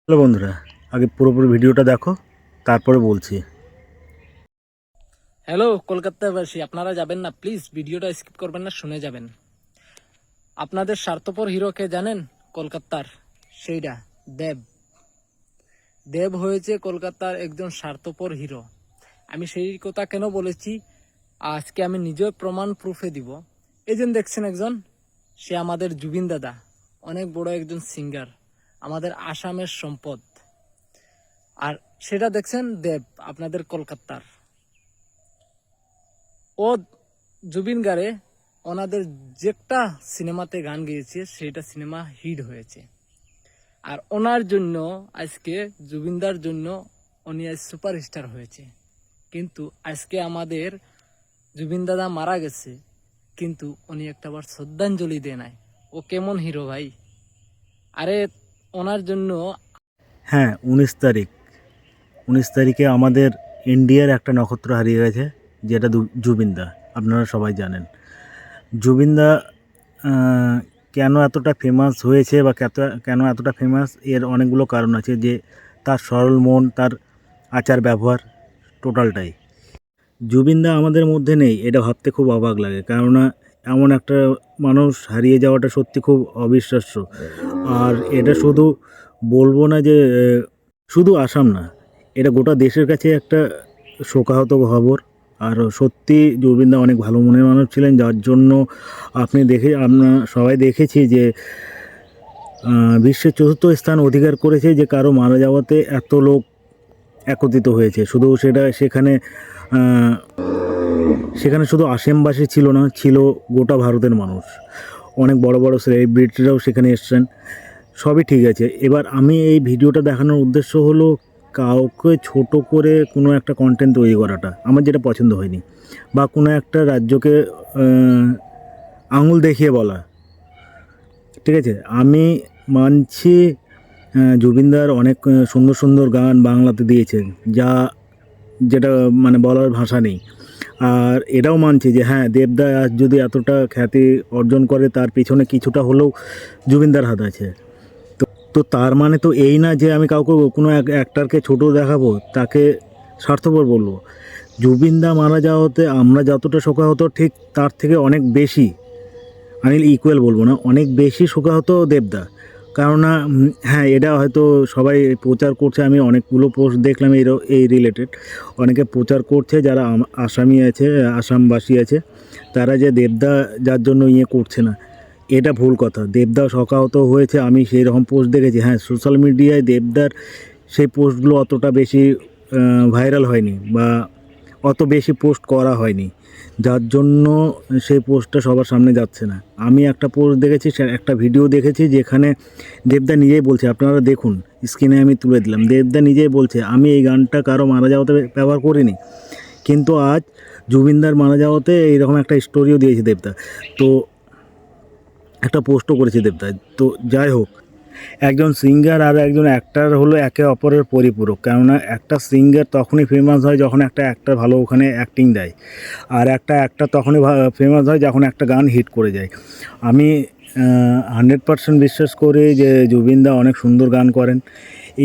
Hello বন্ধুরা, আগে পুরোপুরি ভিডিওটা দেখো, তারপরে বলছি। হ্যালো কলকাতাবাসী, আপনারা যাবেন না, প্লিজ ভিডিওটা স্কিপ করবেন না, শুনে যাবেন। আপনাদের স্বার্থপর হিরোকে জানেন? কলকাতার সেইটা দেব। দেব হয়েছে কলকাতার একজন স্বার্থপর হিরো। আমি সেই কথা কেন বলেছি আজকে আমি নিজেও প্রমাণ প্রুফে দিব। এই যে দেখছেন একজন, সে আমাদের জুবিন দাদা, অনেক বড় একজন সিঙ্গার, আমাদের আসামের সম্পদ। আর সেটা দেখছেন দেব, আপনাদের কলকাতার। ও জুবিন গারে ওনাদের যেটা সিনেমাতে গান গেয়েছে সেটা সিনেমা হিট হয়েছে। আর ওনার জন্য আজকে জুবিনদার জন্য উনি আজ সুপারস্টার হয়েছে। কিন্তু আজকে আমাদের জুবিন দাদা মারা গেছে, কিন্তু উনি একটাবার শ্রদ্ধাঞ্জলি দেয় নাই। ও কেমন হিরো ভাই! আরে ওনার জন্য হ্যাঁ, 19 তারিখে আমাদের ইন্ডিয়ার একটা নক্ষত্র হারিয়ে গেছে, যেটা জুবিনদা। আপনারা সবাই জানেন জুবিনদা কেন এতটা ফেমাস হয়েছে বা কেন এতটা ফেমাস, এর অনেকগুলো কারণ আছে। যে তার সরল মন, তার আচার ব্যবহার, টোটালটাই। জুবিনদা আমাদের মধ্যে নেই, এটা ভাবতে খুব অবাক লাগে। কেননা এমন একটা মানুষ হারিয়ে যাওয়াটা সত্যি খুব অবিশ্বাস্য। আর এটা শুধু বলবো না যে শুধু আসাম না, এটা গোটা দেশের কাছে একটা শোকাহত খবর। আর সত্যি জুবিনদা অনেক ভালো মনের মানুষ ছিলেন, যার জন্য আমরা সবাই দেখেছি যে বিশ্বের 4র্থ স্থান অধিকার করেছে। যে কারো মারা যাওয়াতে এত লোক একত্রিত হয়েছে। শুধু সেখানে শুধু আসামবাসী ছিল না, ছিল গোটা ভারতের মানুষ। অনেক বড় বড় সেলিব্রিটিরাও সেখানে এসছেন। সবই ঠিক আছে। এবার আমি এই ভিডিওটা দেখানোর উদ্দেশ্য হলো কাউকে ছোট করে কোনো একটা কন্টেন্ট তৈরি করাটা আমার যেটা পছন্দ হয়নি, বা কোনো একটা রাজ্যকে আঙুল দেখিয়ে বলা। ঠিক আছে, আমি মানছি জুবিনদার অনেক সুন্দর সুন্দর গান বাংলাতে দিয়েছেন, যেটা মানে বলার ভাষা নেই। আর এটাও মানছি যে হ্যাঁ, দেবদা আজ যদি এতটা খ্যাতি অর্জন করে, তার পিছনে কিছুটা হলেও জুবিনদার হাত আছে। তো তো তার মানে তো এই না যে আমি কাউকে কোনো অ্যাক্টারকে ছোট দেখাবো, তাকে স্বার্থপর বলবো। জুবিনদা মারা যাওয়াতে আমরা যতটা শোকাহত, ঠিক তার থেকে অনেক বেশি, আমি ইকুয়াল বলবো না, অনেক বেশি শোকাহত দেবদা। কেননা হ্যাঁ, এটা হয়তো সবাই প্রচার করছে। আমি অনেকগুলো পোস্ট দেখলাম এই রিলেটেড। অনেকে প্রচার করছে যারা আসামবাসী আছে, তারা যে দেবদা যার জন্য করছে না, এটা ভুল কথা। দেবদা শোকাহত হয়েছে, আমি সেই রকম পোস্ট দেখেছি। হ্যাঁ, সোশ্যাল মিডিয়ায় দেবদার সেই পোস্টগুলো অতটা বেশি ভাইরাল হয়নি, বা অত বেশি পোস্ট করা হয়নি, যার জন্য সেই পোস্টটা সবার সামনে যাচ্ছে না। আমি একটা পোস্ট দেখেছি, একটা ভিডিও দেখেছি, যেখানে দেবদা নিজেই বলছে, আপনারা দেখুন, স্ক্রিনে আমি তুলে দিলাম, দেবদা নিজেই বলছে আমি এই গানটা কারো মারা যাওয়াতে ব্যবহার করিনি। কিন্তু আজ জুবিনদার মারা যাওয়াতে এইরকম একটা স্টোরিও দিয়েছে দেবদা, তো একটা পোস্টও করেছে দেবদা। তো যাই হোক, একজন সিঙ্গার আর একজন অ্যাক্টার হলো একে অপরের পরিপূরক। কেননা একটা সিঙ্গার তখনই ফেমাস হয় যখন একটা অ্যাক্টার ভালো ওখানে অ্যাক্টিং দেয়, আর একটা অ্যাক্টার তখনই ফেমাস হয় যখন একটা গান হিট করে যায়। আমি 100% বিশ্বাস করি যে জুবিনদা অনেক সুন্দর গান করেন।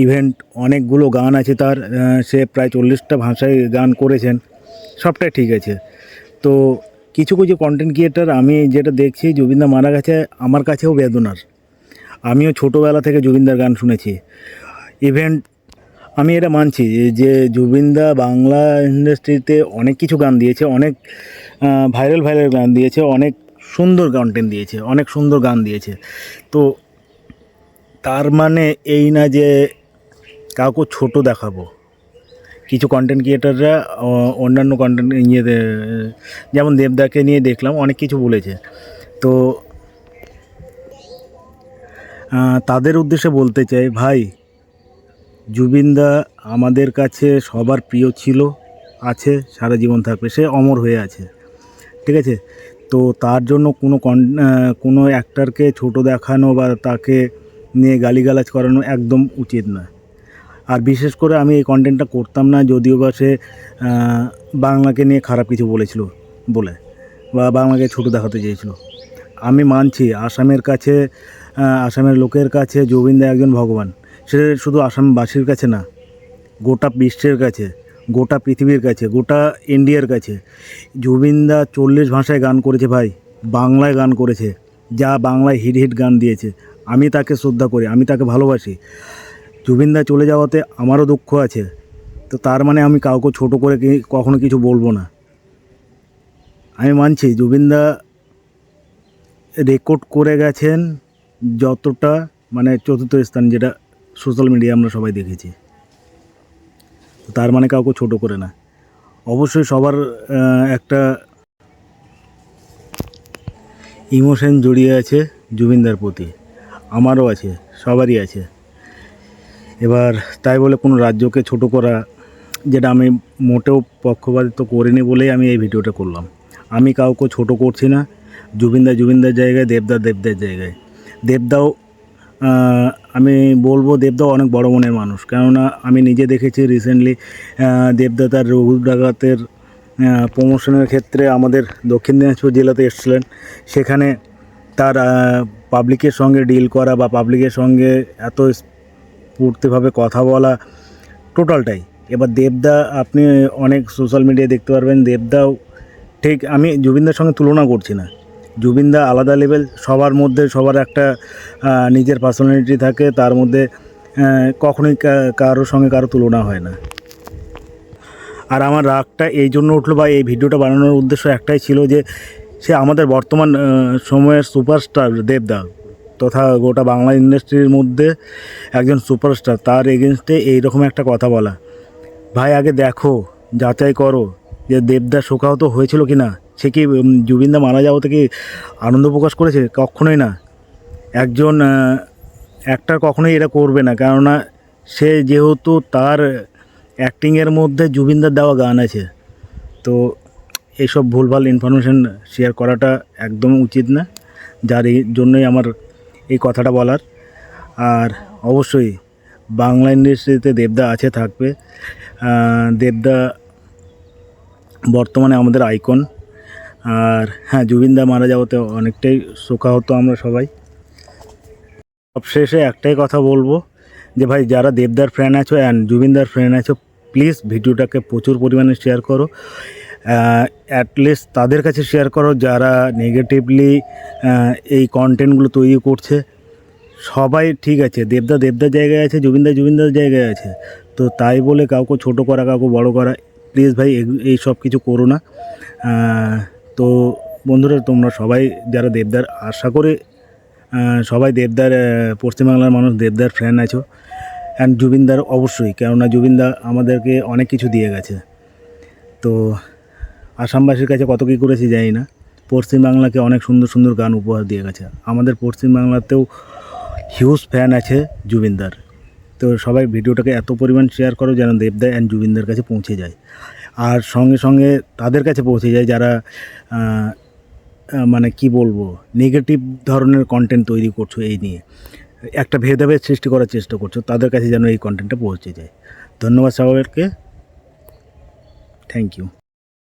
ইভেন্ট অনেকগুলো গান আছে তার, সে প্রায় 40টা ভাষায় গান করেছেন, সবটাই ঠিক আছে। তো কিছু কিছু কন্টেন্ট ক্রিয়েটার, আমি যেটা দেখছি, জুবিনদা মারা গেছে আমার কাছেও বেদনার। আমিও ছোটোবেলা থেকে জুবিনদার গান শুনেছি। ইভেন্ট আমি এটা মানছি যে জুবিনদা বাংলা ইন্ডাস্ট্রিতে অনেক কিছু গান দিয়েছে, অনেক ভাইরাল গান দিয়েছে, অনেক সুন্দর কন্টেন্ট দিয়েছে, অনেক সুন্দর গান দিয়েছে। তো তার মানে এই না যে কাউকে ছোট দেখাবো। কিছু কন্টেন্ট ক্রিয়েটাররা অন্যান্য কন্টেন্ট যেমন দেবদাকে নিয়ে দেখলাম অনেক কিছু বলেছে। তো তাদের উদ্দেশ্যে বলতে চাই, ভাই, জুবিনদা আমাদের কাছে সবার প্রিয় ছিল, আছে, সারা জীবন থাকবে, সে অমর হয়ে আছে। ঠিক আছে, তো তার জন্য কোনো অ্যাক্টারকে ছোট দেখানো বা তাকে নিয়ে গালিগালাজ করানো একদম উচিত না। আর বিশেষ করে আমি এই কন্টেন্টটা করতাম না, যদিও বা সে বাংলাকে নিয়ে খারাপ কিছু বলেছিল বলে, বা বাংলাকে ছোট দেখাতে চেয়েছিল। আমি মানছি আসামের লোকের কাছে জুবিনদা একজন ভগবান, সে শুধু আসামবাসীর কাছে না, গোটা বিশ্বের কাছে, গোটা পৃথিবীর কাছে, গোটা ইন্ডিয়ার কাছে। জুবিনদা 40 ভাষায় গান করেছে ভাই, বাংলায় গান করেছে, যা বাংলায় হিট হিট গান দিয়েছে। আমি তাকে শ্রদ্ধা করি, আমি তাকে ভালোবাসি। জুবিনদা চলে যাওয়াতে আমারও দুঃখ আছে, তো তার মানে আমি কাউকে ছোট করে কখনো কিছু বলবো না। আমি মানছি জুবিনদা রেকর্ড করে গেছেন যতটা, মানে চতুর্থ স্থান, যেটা সোশ্যাল মিডিয়া আমরা সবাই দেখেছি। তার মানে কাউকে ছোট করে না। অবশ্যই সবার একটা ইমোশন জড়িয়ে আছে জুবিনদার প্রতি, আমারও আছে, সবারই আছে। এবার তাই বলে কোনো রাজ্যকে ছোট করা, যেটা আমি মোটেও পক্ষপাতিত্ব করিনি বলেই আমি এই ভিডিওটা করলাম। আমি কাউকে ছোট করছি না। জুবিনদার জায়গায়, দেবদার জায়গায়। দেবদাও আমি বলবো দেবদাও অনেক বড় মনের মানুষ, কেননা আমি নিজে দেখেছি রিসেন্টলি দেবদা তার রঘু ডাকাতের প্রমোশনের ক্ষেত্রে আমাদের দক্ষিণ দিনাজপুর জেলাতে এসেছিলেন। সেখানে তার পাবলিকের সঙ্গে ডিল করা বা পাবলিকের সঙ্গে এত স্ফূর্তিভাবে কথা বলা, টোটালটাই। এবার দেবদা আপনি অনেক সোশ্যাল মিডিয়ায় দেখতে পারবেন, দেবদাও ঠিক, আমি জুবিনদার সঙ্গে তুলনা করছি না। জুবিনদা আলাদা লেভেল, সবার মধ্যে সবার একটা নিজের পার্সোনালিটি থাকে, তার মধ্যে কখনোই কারোর সঙ্গে কারো তুলনা হয় না। আর আমার রাগটা এই জন্য উঠলো, বা এই ভিডিওটা বানানোর উদ্দেশ্য একটাই ছিল যে সে আমাদের বর্তমান সময়ের সুপারস্টার দেবদা, তথা গোটা বাংলা ইন্ডাস্ট্রির মধ্যে একজন সুপারস্টার, তার এগেনস্টে এইরকম একটা কথা বলা। ভাই আগে দেখো, যাচাই করো যে দেবদা শোকাহত হয়েছিল কি না। সে কি জুবিনদা মারা যাওয়াতে কি আনন্দ প্রকাশ করেছে? কখনোই না। একজন অ্যাক্টর কখনোই এটা করবে না, কেননা সে যেহেতু তার অ্যাক্টিংয়ের মধ্যে জুবিনদার দেওয়া গান আছে, তো এইসব ভুলভাল ইনফরমেশন শেয়ার করাটা একদম উচিত না, যার এই জন্যই আমার এই কথাটা বলার। আর অবশ্যই বাংলা ইন্ডাস্ট্রিতে দেবদা আছে, থাকবে। দেবদা বর্তমানে আমাদের আইকন। আর হ্যাঁ, জুবিনদা মারা যাওয়াতে অনেকটাই শোকাহত আমরা সবাই। সবশেষে একটাই কথা বলবো যে ভাই, যারা দেবদার ফ্যান আছো অ্যান্ড জুবিনদার ফ্যান আছো, প্লিজ ভিডিওটাকে প্রচুর পরিমাণে শেয়ার করো। অ্যাটলিস্ট তাদের কাছে শেয়ার করো যারা নেগেটিভলি এই কন্টেন্টগুলো তৈরি করছে। সবাই ঠিক আছে, দেবদার জায়গায় আছে, জুবিনদার জায়গায় আছে, তো তাই বলে কাউকে ছোট করা, কাউকে বড় করা, প্লিজ ভাই এই সব কিছু করো না। তো বন্ধুরা, তোমরা সবাই যারা দেবদার, আশা করে সবাই দেবদার, পশ্চিমবাংলার মানুষ দেবদার ফ্যান আছো, অ্যান্ড জুবিনদার অবশ্যই, কেননা জুবিনদা আমাদেরকে অনেক কিছু দিয়ে গেছে। তো আসামবাসীর কাছে কত কী করেছি জানি না, পশ্চিমবাংলাকে অনেক সুন্দর সুন্দর গান উপহার দিয়ে গেছে। আমাদের পশ্চিমবাংলাতেও হিউজ ফ্যান আছে জুবিনদার। তো সবাই ভিডিওটাকে এত পরিমাণ শেয়ার করো যেন দেবদা অ্যান্ড জুবিনদার কাছে পৌঁছে যায়, আর সঙ্গে সঙ্গে তাদের কাছে পৌঁছে যায় যারা মানে কি বলবো, নেগেটিভ ধরনের কন্টেন্ট তৈরি করছো, এই নিয়ে একটা ভেদাভেদ সৃষ্টি করার চেষ্টা করছো, তাদের কাছে যেন এই কন্টেন্টটা পৌঁছে যায়। ধন্যবাদ সবাইকে, থ্যাংক ইউ।